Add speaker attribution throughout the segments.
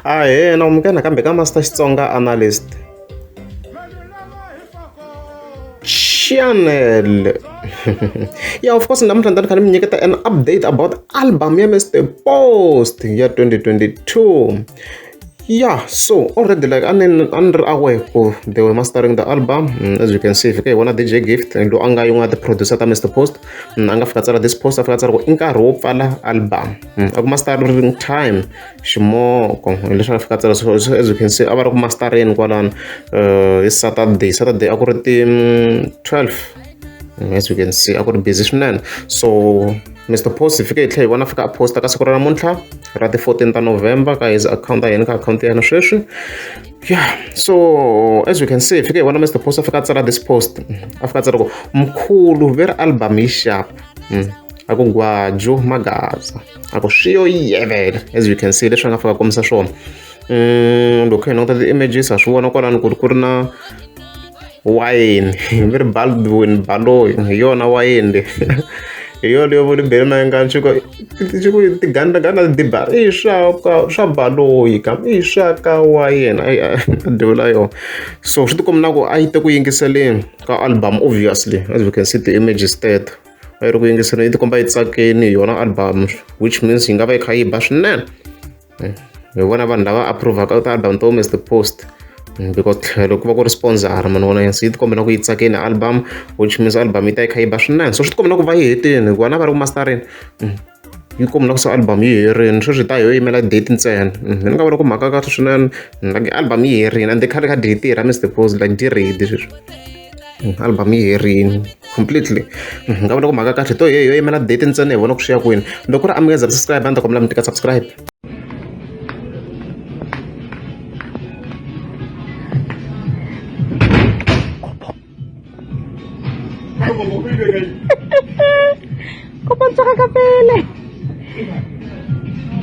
Speaker 1: yena umkena kambe ka master Xitsonga analyst channel. Yeah, of course, namuntlha ndzi kha ni mi nyiketa an update about album ya Mr. Post ya 2022. Yeah, so already like under aware they were mastering the album. As you can see, if you want DJ Gift and do anga yung the producer ta Mr. Post, anga fika this post afika tsara ko inkarhi wo pfala album. Aku mastering time ximoko leswi fika tsara so as you can see a va ri ku mastereni kwalani Saturday a ku ri ti 12. As you can see a ku ri busy swinene. So Mr. Post if you can wanna fika post ka siku ra namuntlha ra the 14th of November ka his account yena ka account yena sweswi. Yeah, so as you can see if you wanna Mr. Post afika tsala this post afika tsala ko mkhulu very album yi sharp. Ako gwaju magaza ako shiyo yevela as you can see leswi nga fika komisa swona. Loko hi nota the images a swi vona kwalani ku ri na wine very Baldwin Baloyi hi yona wine le yo leyo vuli bele na nga nchuko ti ganda di bar swa Baloyi kam swa ka wine ai devula yo. So swi tikomba na ku a yi te ku yingiseleni ka album obviously as you can see the images there a yi ri ku yingiseleni yi tikomba yi tsakeni hi yona album which means yi nga va yi kha yi ba swinene. Hi vona vanhu lava approvaka ta album to Mr. Post because loko va ku ri sponsor mani vona yi tikomba na ku yi tsakeni album which means album yi ta yi kha yi ba swinene. So swi tikomba na ku va yi hetini vona va ri ku mastereni yi komba na ku se album yi herini sweswi ta yo yimela date ntsena. Ni nga vona ku mhaka kahle swinene like album yi herini ende khale ka date ra Mr. Post like di ready sweswi album yi herini completely. Nga vona ku mhaka kahle to yo yimela date ntsena hi vona ku swi ya kwini. Loko ku ri amukeza subscribe a ni ta kombela mi tika subscribe.
Speaker 2: Kapag sa kakapele.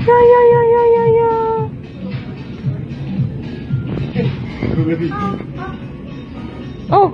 Speaker 2: Ya. Oh,